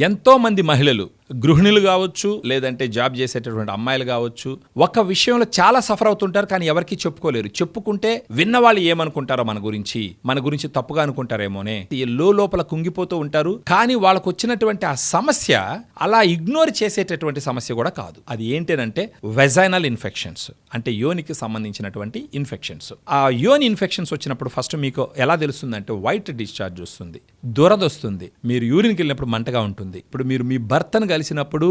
ఎంతో మంది మహిళలు, గృహిణులు కావచ్చు, లేదంటే జాబ్ చేసేటటువంటి అమ్మాయిలు కావచ్చు, ఒక విషయంలో చాలా సఫర్ అవుతుంటారు, కానీ ఎవరికి చెప్పుకోలేరు. చెప్పుకుంటే విన్నవాళ్ళు ఏమనుకుంటారో మన గురించి తప్పుగా అనుకుంటారేమోనే, ఈ లోపల కుంగిపోతూ ఉంటారు. కానీ వాళ్ళకు వచ్చినటువంటి ఆ సమస్య అలా ఇగ్నోర్ చేసేటటువంటి సమస్య కూడా కాదు. అది ఏంటంటే వెజైనల్ ఇన్ఫెక్షన్స్, అంటే యోనికి సంబంధించినటువంటి ఇన్ఫెక్షన్స్. ఆ యోని ఇన్ఫెక్షన్స్ వచ్చినప్పుడు ఫస్ట్ మీకు ఎలా తెలుస్తుందంటే వైట్ డిశ్చార్జ్ వస్తుంది, దురద వస్తుంది, మీరు యూరిన్కి వెళ్ళినప్పుడు మంటగా ఉంటుంది. ఇప్పుడు మీరు మీ భర్తను కలిసినప్పుడు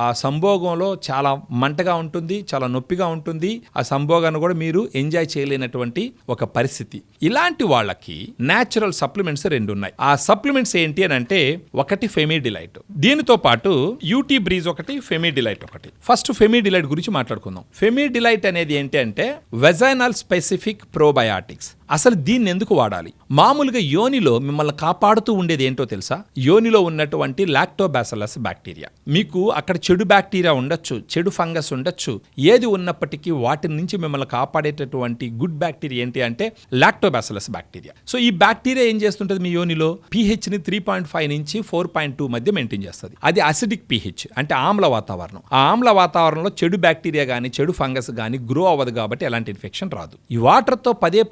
ఆ సంభోగంలో చాలా మంటగా ఉంటుంది, చాలా నొప్పిగా ఉంటుంది. ఆ సంభోగాన్ని కూడా మీరు ఎంజాయ్ చేయలేనటువంటి ఒక పరిస్థితి. ఇలాంటి వాళ్ళకి న్యాచురల్ సప్లిమెంట్స్ 2 ఉన్నాయి. ఆ సప్లిమెంట్స్ ఏంటి అని అంటే, ఒకటి ఫెమిడిలైట్, దీనితో పాటు యూటీ బ్రీజ్ ఒకటి, ఫెమిడిలైట్ ఒకటి. ఫస్ట్ ఫెమిడిలైట్ గురించి మాట్లాడుకుందాం. ఫెమిడిలైట్ అనేది ఏంటి అంటే వెజైనల్ స్పెసిఫిక్ ప్రోబయాటిక్స్. అసలు దీన్ని ఎందుకు వాడాలి? మామూలుగా యోనిలో మిమ్మల్ని కాపాడుతూ ఉండేది ఏంటో తెలుసా? యోనిలో ఉన్నటువంటి లాక్టోబాసిల్లస్ బ్యాక్టీరియా. మీకు అక్కడ చెడు బ్యాక్టీరియా ఉండొచ్చు, చెడు ఫంగస్ ఉండొచ్చు, ఏది ఉన్నప్పటికీ వాటి నుంచి మిమ్మల్ని కాపాడేటటువంటి గుడ్ బ్యాక్టీరియా ఏంటి అంటే లాక్టోబాసిల్లస్ బ్యాక్టీరియా. సో ఈ బ్యాక్టీరియా ఏం చేస్తుంటుంది మీ యోనిలో? pH ని 3.5 నుంచి 4.2 మధ్య మెయింటైన్ చేస్తుంది. అది అసిడిక్ pH, అంటే ఆమ్ల వాతావరణం. ఆ ఆమ్ల వాతావరణంలో చెడు బ్యాక్టీరియా కానీ చెడు ఫంగస్ కానీ గ్రో అవ్వదు, కాబట్టి ఎలాంటి ఇన్ఫెక్షన్ రాదు. ఈ వాటర్తో పదే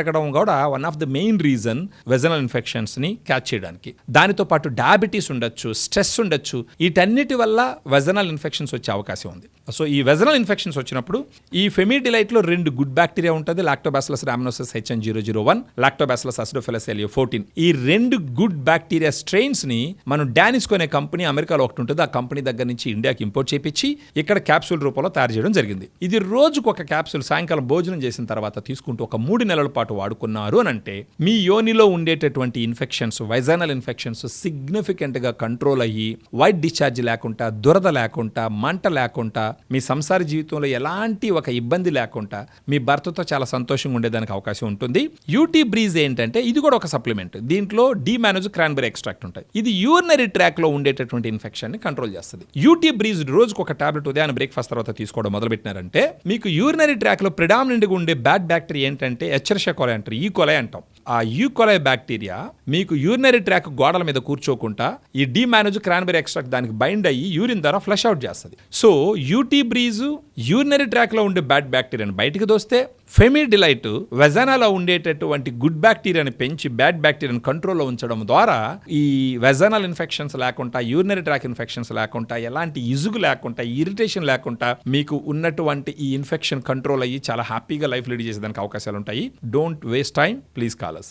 కడగడం కూడా one of the main reason vaginal infections ని క్యాచ్ చేయడానికి. దానితో పాటు డయాబెటీస్ ఉండొచ్చు, స్ట్రెస్ ఉండొచ్చు, వీటన్నిటి వల్ల వెజనల్ ఇన్ఫెక్షన్స్ వచ్చే అవకాశం ఉంది. సో ఈ వెజనల్ ఇన్ఫెక్షన్స్ వచ్చినప్పుడు ఈ ఫెమిడిలైట్ లో 2 గుడ్ బ్యాక్టీరియా ఉంటుంది, Lactobacillus rhamnosus HN001, Lactobacillus acidophilus LA14. ఈ 2 గుడ్ బ్యాక్టీరియా స్ట్రెయిన్స్ ని మనం డానిస్కో అనే కంపెనీ, అమెరికాలో ఒకటి ఉంటుంది, ఆ కంపెనీ దగ్గర నుంచి ఇండియాకి ఇంపోర్ట్ చేపించి ఇక్కడ క్యాప్సూల్ రూపంలో తయారు చేయడం జరిగింది. ఇది రోజుకు ఒక క్యాప్సూల్ సాయంకాలం భోజనం చేసిన తర్వాత తీసుకుంటూ ఒక 3 నెలల పాటు వాడుకున్నారు అని అంటే మీ యోనిలో ఉండేటటువంటి ఇన్ఫెక్షన్స్, వైజానల్ ఇన్ఫెక్షన్స్ సిగ్నిఫికెంట్ గా కంట్రోల్ అయ్యి వైట్ డిశ్చార్జ్ లేకుండా, దురద లేకుండా, మంట లేకుండా, మీ సంసార జీవితంలో ఎలాంటి ఒక ఇబ్బంది లేకుండా మీ భర్తతో చాలా సంతోషంగా ఉండేదానికి అవకాశం ఉంటుంది. యూటీ బ్రీజ్ ఏంటంటే ఇది కూడా ఒక సప్లిమెంట్. దీంట్లో డిమానోజ్ క్రాన్బెరీ ఎక్స్ట్రాక్ట్ ఉంటాయి. ఇది యూరినరీ ట్రాక్ లో ఉండేటటువంటి ఇన్ఫెక్షన్ ని కంట్రోల్ చేస్తుంది. యూటీ బ్రీజ్ రోజుకు ఒక టాబ్లెట్ ఉదయాన్నే బ్రేక్ఫాస్ట్ తర్వాత తీసుకోవడం మొదలు పెట్టినారంటే మీకు యూరినరీ ట్రాక్ లో ప్రిడామినెంట్ గా ఉండే బ్యాడ్ బ్యాక్టీరియా ఏంటంటే ఎచ్చరిషియా కోలై అంటారు, ఈ కోలై అంటాం. ఆ యూకోలై బ్యాక్టీరియా మీకు యూరినరీ ట్రాక్ గోడల మీద కూర్చోకుండా ఈ డిమానోజ్ క్రాన్బెరీ ఎక్స్ట్రాక్ట్ దానికి బైండ్ అయ్యి యూరిన్ ద్వారా ఫ్లష్ అవుట్ చేస్తుంది. So UT Breeze urinary tract లో ఉండే బ్యాడ్ బ్యాక్టీరియాని బయటకు దోస్తే, ఫెమిడిలైట్ వెజానాలో ఉండేటటువంటి గుడ్ బ్యాక్టీరియాని పెంచి బ్యాడ్ బ్యాక్టీరియాని కంట్రోల్లో ఉంచడం ద్వారా ఈ వెజానల్ ఇన్ఫెక్షన్స్ లేకుండా, యూరినరీ ట్రాక్ ఇన్ఫెక్షన్స్ లేకుండా, ఎలాంటి ఇజుగు లేకుండా, ఇరిటేషన్ లేకుండా మీకు ఉన్నటువంటి ఈ ఇన్ఫెక్షన్ కంట్రోల్ అయ్యి చాలా హ్యాపీగా లైఫ్ లీడ్ చేసేదానికి అవకాశాలు ఉంటాయి. Don't waste time, please call us.